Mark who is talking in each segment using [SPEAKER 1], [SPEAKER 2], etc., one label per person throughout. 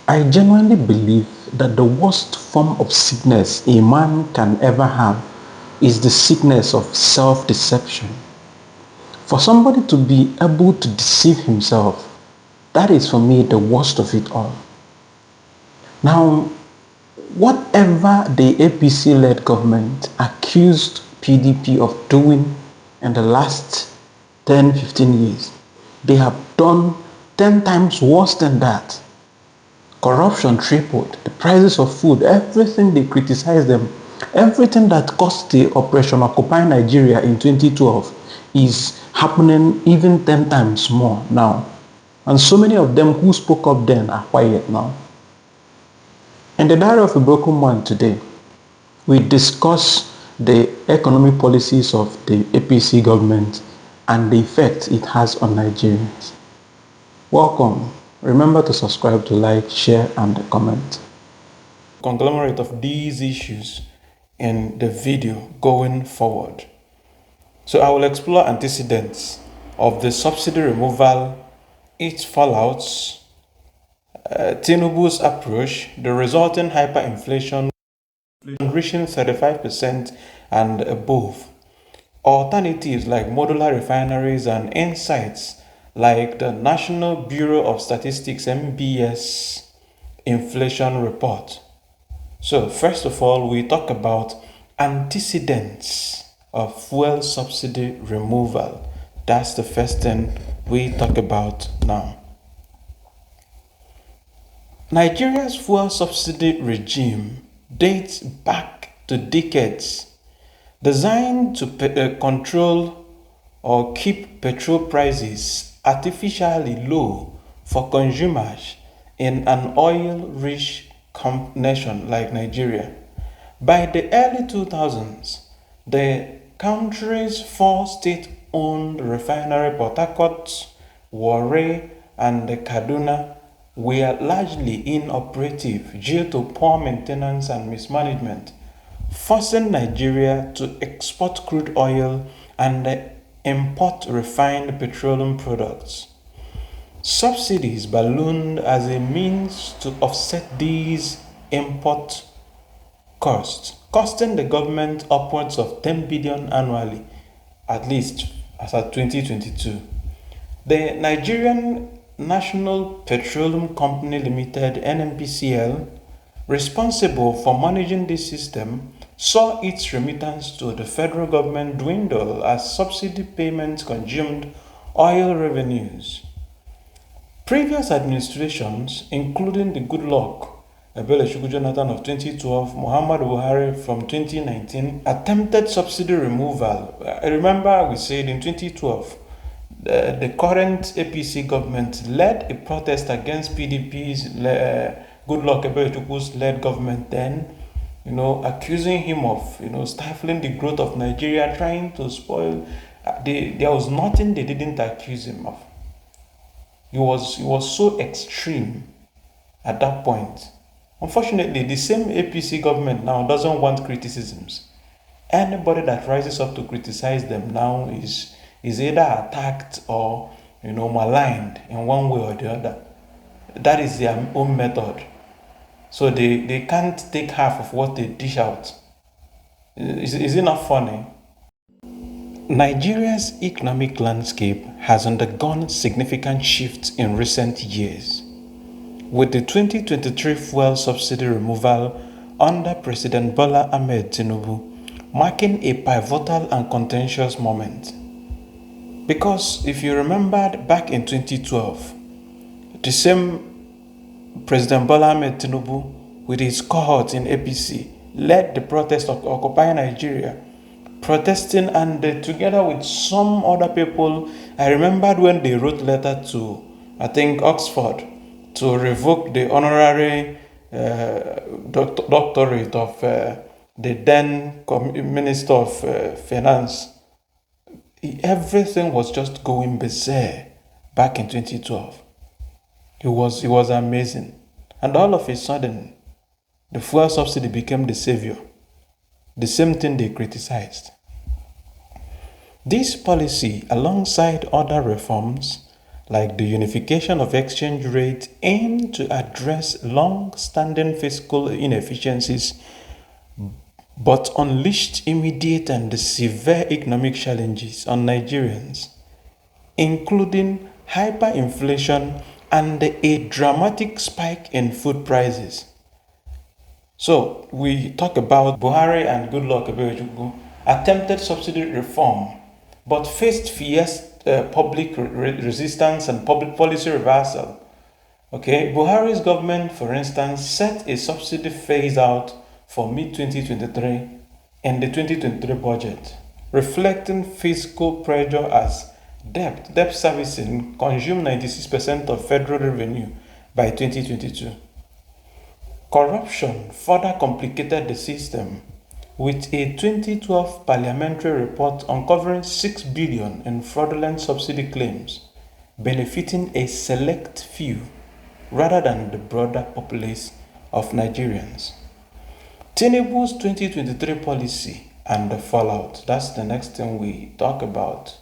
[SPEAKER 1] I genuinely believe that the worst form of sickness a man can ever have is the sickness of self-deception. For somebody to be able to deceive himself, that is for me the worst of it all. Now, whatever the APC-led government accused PDP of doing in the last 10-15 years, they have done 10 times worse than that. Corruption tripled, the prices of food, everything they criticized them, everything that caused the Operation Occupy Nigeria in 2012 is happening even 10 times more now. And so many of them who spoke up then are quiet now. In the Diary of a Broken Man today, we discuss the economic policies of the APC government and the effect it has on Nigerians. Welcome. Remember to subscribe, to like, share, and comment.
[SPEAKER 2] Conglomerate of these issues in the video going forward. So I will explore antecedents of the subsidy removal, its fallouts, Tinubu's approach, the resulting hyperinflation reaching 35% and above, alternatives like modular refineries, and insights like the National Bureau of Statistics (NBS) inflation report. So first of all, we talk about antecedents of fuel subsidy removal. That's the first thing we talk about now. Nigeria's fuel subsidy regime dates back to decades, designed to control or keep petrol prices artificially low for consumers in an oil-rich nation like Nigeria. By the early 2000s, the country's 4 state-owned refinery, Port Harcourt, Warri, and Kaduna, were largely inoperative due to poor maintenance and mismanagement, forcing Nigeria to export crude oil and import refined petroleum products. Subsidies ballooned as a means to offset these import costs, costing the government upwards of 10 billion annually, at least as at 2022. The Nigerian National Petroleum Company Limited (NNPCL), responsible for managing this system, saw its remittance to the federal government dwindle as subsidy payments consumed oil revenues. Previous administrations, including the Goodluck Jonathan of 2012, Muhammadu Buhari from 2019, attempted subsidy removal. I remember we said in 2012, the current APC government led a protest against PDP's Goodluck led government then, accusing him of, stifling the growth of Nigeria, trying to spoil. There was nothing they didn't accuse him of. He was so extreme at that point. Unfortunately, the same APC government now doesn't want criticisms. Anybody that rises up to criticize them now is either attacked or maligned in one way or the other. That is their own method. So they can't take half of what they dish out. Is it not funny? Nigeria's economic landscape has undergone significant shifts in recent years, with the 2023 fuel subsidy removal under President Bola Ahmed Tinubu marking a pivotal and contentious moment. Because if you remembered back in 2012, the same President Bola Ahmed Tinubu with his cohort in APC led the protest of Occupy Nigeria, protesting, and together with some other people, I remembered when they wrote letter to, I think, Oxford to revoke the honorary doctorate of the then Minister of Finance. Everything was just going bizarre back in 2012. It was amazing. And all of a sudden, the fuel subsidy became the savior. The same thing they criticized. This policy, alongside other reforms, like the unification of exchange rate, aimed to address long-standing fiscal inefficiencies but unleashed immediate and severe economic challenges on Nigerians, including hyperinflation and a dramatic spike in food prices. So, we talk about Buhari and Goodluck attempted subsidy reform but faced fierce public resistance and public policy reversal. Okay, Buhari's government, for instance, set a subsidy phase out for mid-2023 in the 2023 budget, reflecting fiscal pressure as debt servicing consumed 96% of federal revenue by 2022. Corruption further complicated the system, with a 2012 parliamentary report uncovering 6 billion in fraudulent subsidy claims, benefiting a select few rather than the broader populace of Nigerians. Tinubu's 2023 policy and the fallout, that's the next thing we talk about.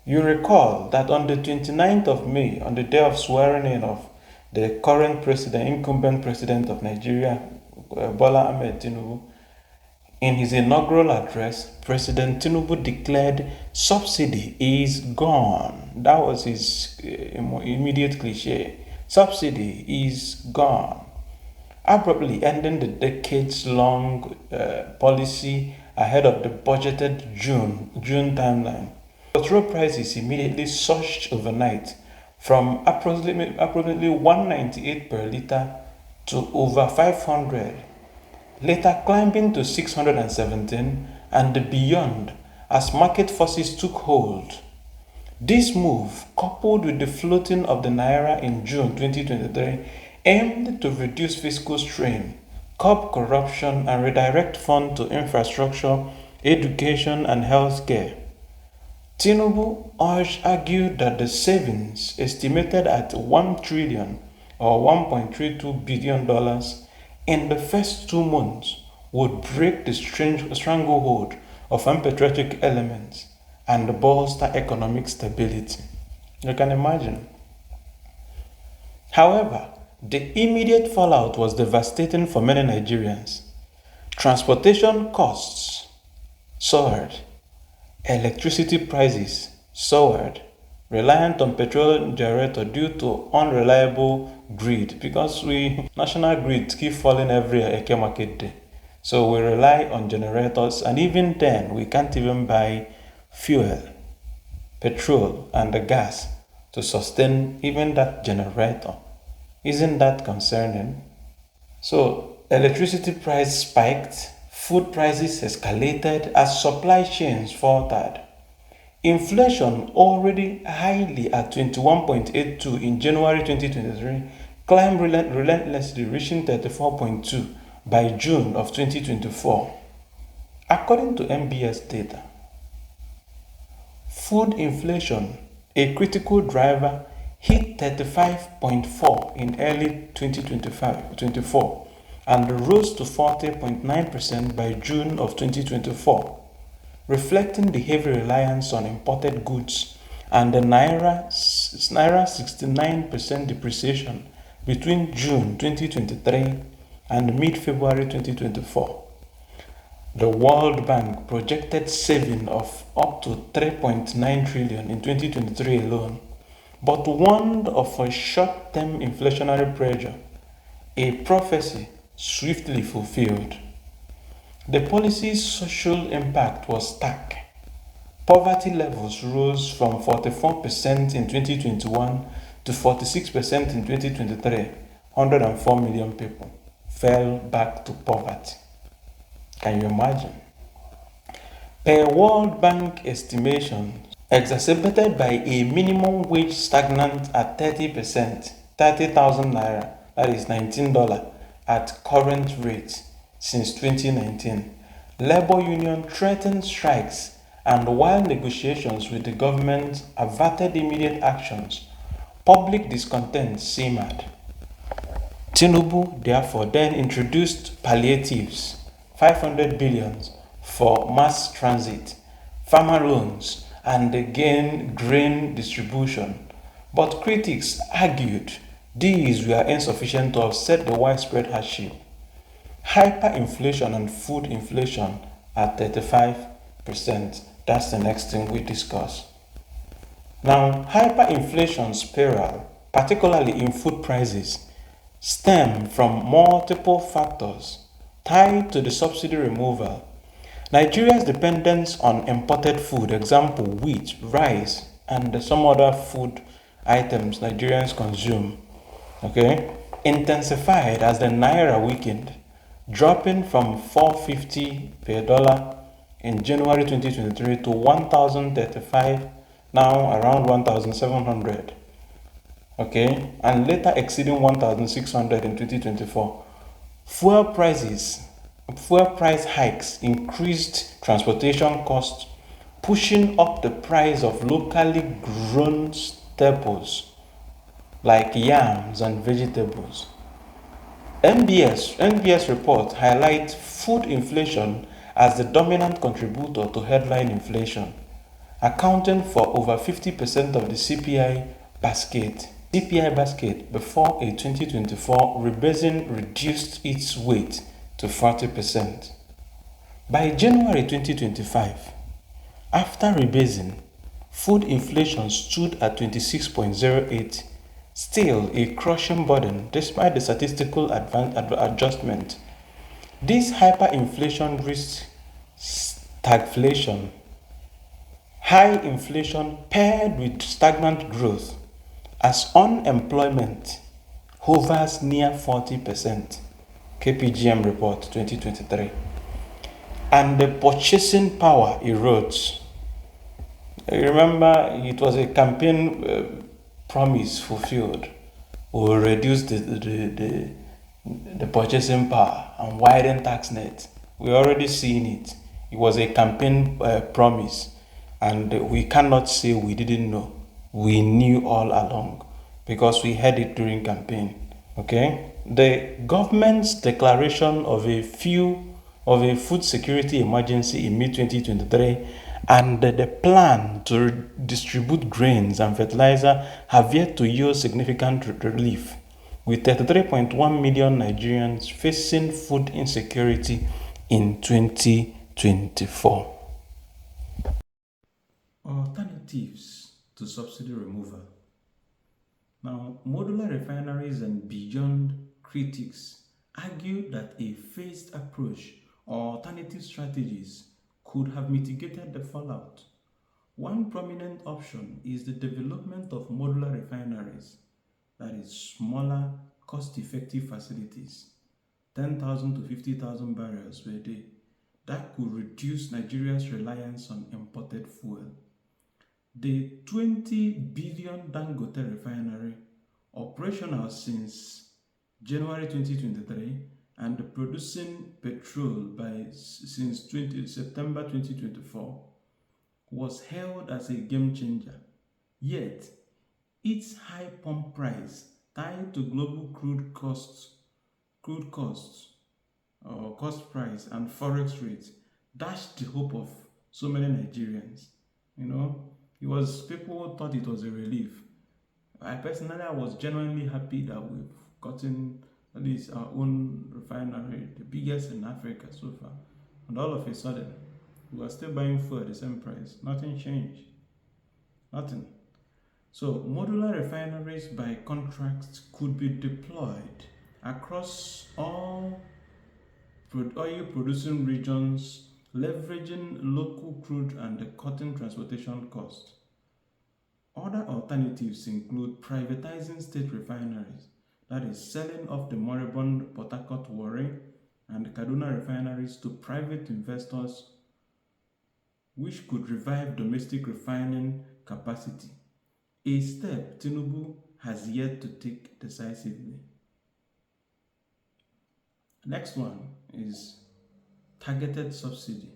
[SPEAKER 2] You recall that on the 29th of May, on the day of swearing in of the current president, incumbent president of Nigeria, Bola Ahmed Tinubu, in his inaugural address, President Tinubu declared subsidy is gone. That was his immediate cliche. Subsidy is gone. Abruptly ending the decades-long policy ahead of the budgeted June timeline. Petrol prices immediately surged overnight from approximately 198 per litre to over 500, later climbing to 617 and beyond as market forces took hold. This move, coupled with the floating of the naira in June 2023, aimed to reduce fiscal strain, curb corruption, and redirect funds to infrastructure, education, and healthcare. Tinubu argued that the savings, estimated at $1 trillion or $1.32 billion in the first 2 months, would break the stranglehold of unpatriotic elements and bolster economic stability. You can imagine. However, the immediate fallout was devastating for many Nigerians. Transportation costs soared, electricity prices soared, reliant on petroleum generator due to unreliable grid, because national grids keep falling every Eke market day. So we rely on generators, and even then we can't even buy fuel, petrol, and the gas to sustain even that generator. Isn't that concerning? So electricity price spiked, food prices escalated as supply chains faltered. Inflation, already highly at 21.82 in January 2023, climbed relentlessly, reaching 34.2 by June of 2024. According to MBS data, food inflation, a critical driver, hit 35.4 in early 2024 and rose to 40.9% by June of 2024, reflecting the heavy reliance on imported goods and the Naira 69% depreciation between June 2023 and mid-February 2024. The World Bank projected saving of up to 3.9 trillion in 2023 alone, but warned of a short-term inflationary pressure, a prophecy swiftly fulfilled. The policy's social impact was stark. Poverty levels rose from 44% in 2021 to 46% in 2023. 104 million people fell back to poverty. Can you imagine? Per World Bank estimation, exacerbated by a minimum wage stagnant at 30%, 30,000 naira, that is $19 at current rates since 2019. Labor union threatened strikes, and while negotiations with the government averted immediate actions, public discontent simmered. Tinubu therefore then introduced palliatives, 500 billion for mass transit, farmer loans, and again grain distribution, But critics argued these were insufficient to offset the widespread hardship. Hyperinflation and food inflation at 35%. That's the next thing we discuss. Now, hyperinflation spiral, particularly in food prices, stem from multiple factors tied to the subsidy removal. Nigeria's dependence on imported food, example wheat, rice, and some other food items Nigerians consume, okay, intensified as the naira weakened, dropping from 450 per dollar in January 2023 to 1035, now around 1700, okay, and later exceeding 1600 in 2024. Fuel price hikes increased transportation costs, pushing up the price of locally grown staples like yams and vegetables. NBS report highlights food inflation as the dominant contributor to headline inflation, accounting for over 50% of the CPI basket before a 2024 rebasing reduced its weight to 40%. By January 2025, after rebasing, food inflation stood at 26.08, still a crushing burden despite the statistical adjustment. This hyperinflation risks stagflation. High inflation paired with stagnant growth as unemployment hovers near 40%. KPGM report 2023. And the purchasing power erodes. Remember, it was a campaign promise fulfilled. We will reduce the purchasing power and widen tax net. We're already seeing it. It was a campaign promise, and we cannot say we didn't know. We knew all along because we heard it during campaign. Okay, the government's declaration of a food security emergency in mid-2023 and the plan to distribute grains and fertilizer have yet to yield significant relief, with 33.1 million Nigerians facing food insecurity in 2024. Alternatives to subsidy removal. Now, modular refineries and beyond critics argue that a phased approach or alternative strategies could have mitigated the fallout. One prominent option is the development of modular refineries, that is, smaller, cost-effective facilities, 10,000 to 50,000 barrels per day, that could reduce Nigeria's reliance on imported fuel. The 20 billion Dangote refinery, operational since January 2023 and producing petrol since September 2024, was hailed as a game changer. Yet, its high pump price tied to global crude cost price and forex rates dashed the hope of so many Nigerians. People thought it was a relief. I was genuinely happy that we've gotten at least our own refinery, the biggest in Africa so far. And all of a sudden, we are still buying fuel at the same price. Nothing changed. Nothing. So, modular refineries by contract could be deployed across all oil producing regions, leveraging local crude and cutting transportation costs. Other alternatives include privatizing state refineries, that is, selling off the moribund Port Harcourt Warri and Kaduna refineries to private investors, which could revive domestic refining capacity, a step Tinubu has yet to take decisively. Next one is targeted subsidy.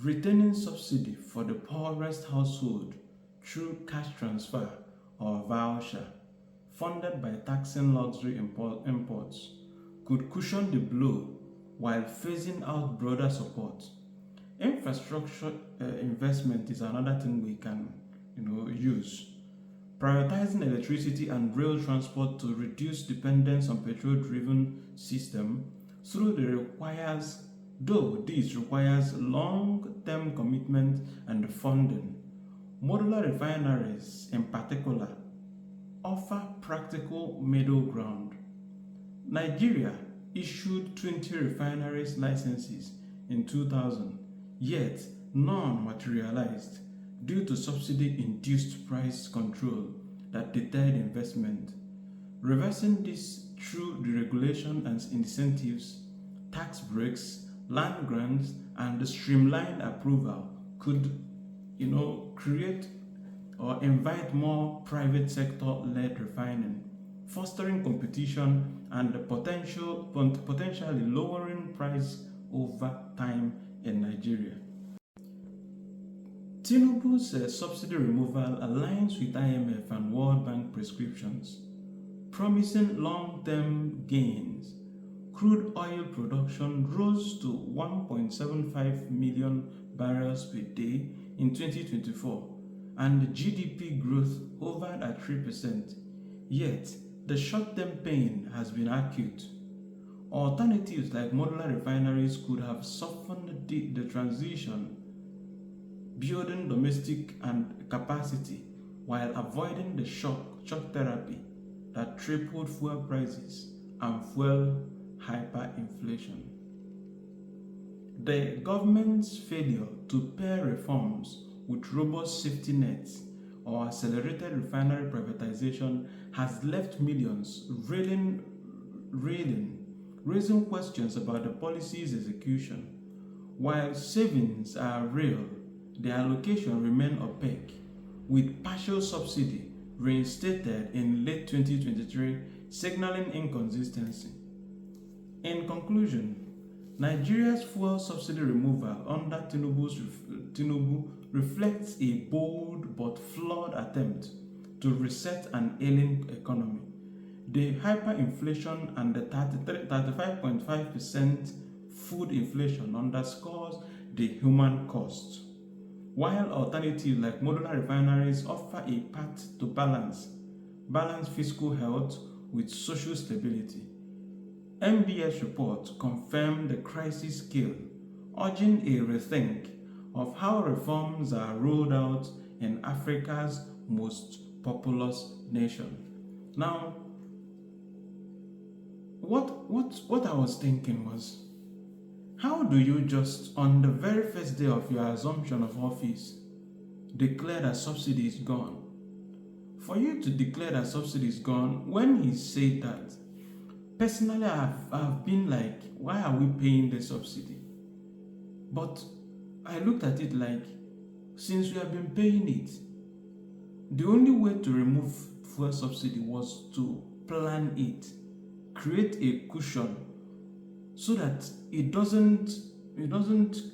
[SPEAKER 2] Retaining subsidy for the poorest household through cash transfer or voucher, funded by taxing luxury imports, could cushion the blow while phasing out broader support. Infrastructure investment is another thing we can use. prioritizing electricity and rail transport to reduce dependence on petrol-driven system, though this requires long-term commitment and funding. Modular refineries, in particular, offer practical middle ground. Nigeria issued 20 refineries licenses in 2000, yet none materialized due to subsidy-induced price control that deterred investment. Reversing this through deregulation and incentives, tax breaks, land grants, and the streamlined approval could, create or invite more private sector-led refining, fostering competition and potentially lowering price over time in Nigeria. Tinubu's subsidy removal aligns with IMF and World Bank prescriptions, promising long-term gains. Crude oil production rose to 1.75 million barrels per day in 2024, and GDP growth hovered at 3%. Yet, the short-term pain has been acute. Alternatives like modular refineries could have softened the transition, building domestic and capacity while avoiding the shock therapy that tripled fuel prices and fuel hyperinflation. The government's failure to pair reforms with robust safety nets or accelerated refinery privatization has left millions raising questions about the policy's execution. While savings are real, their allocation remains opaque, with partial subsidy reinstated in late 2023, signaling inconsistency. In conclusion, Nigeria's fuel subsidy removal under Tinubu reflects a bold but flawed attempt to reset an ailing economy. The hyperinflation and the 35.5% food inflation underscores the human cost, while alternatives like modular refineries offer a path to balance fiscal health with social stability. MBS report confirmed the crisis scale, urging a rethink of how reforms are rolled out in Africa's most populous nation. Now, what I was thinking was, how do you just, on the very first day of your assumption of office, declare that subsidy is gone? For you to declare that subsidy is gone, when he said that, personally I've been like, why are we paying the subsidy? But I looked at it like, since we have been paying it, the only way to remove fuel subsidy was to plan it, create a cushion so that it doesn't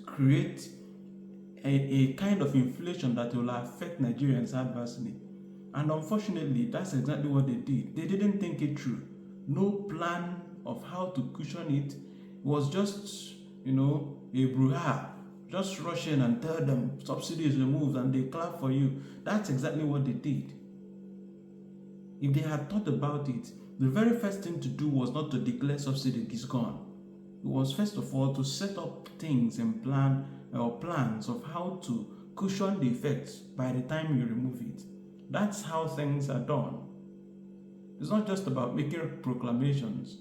[SPEAKER 2] create a kind of inflation that will affect Nigerians adversely. And unfortunately, that's exactly what they did. They didn't think it through. No plan of how to cushion it. It was just, a brouhaha. Just rush in and tell them subsidy is removed and they clap for you. That's exactly what they did. If they had thought about it, the very first thing to do was not to declare subsidy is gone. It was first of all to set up things and plans of how to cushion the effects by the time you remove it. That's how things are done. It's not just about making proclamations.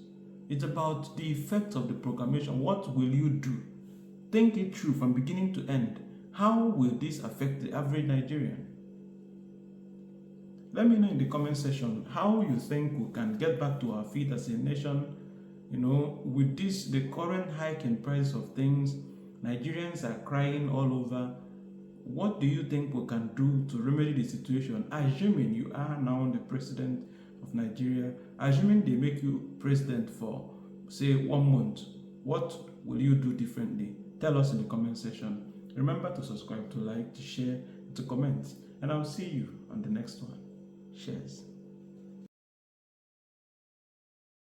[SPEAKER 2] It's about the effect of the proclamation. What will you do? Think it through from beginning to end. How will this affect the average Nigerian? Let me know in the comment section how you think we can get back to our feet as a nation. With the current hike in price of things, Nigerians are crying all over. What do you think we can do to remedy the situation? Assuming you are now the president of Nigeria, assuming they make you president for, say, 1 month, what will you do differently? Tell us in the comment section. Remember to subscribe, to like, to share, to comment, and I'll see you on the next one. Cheers.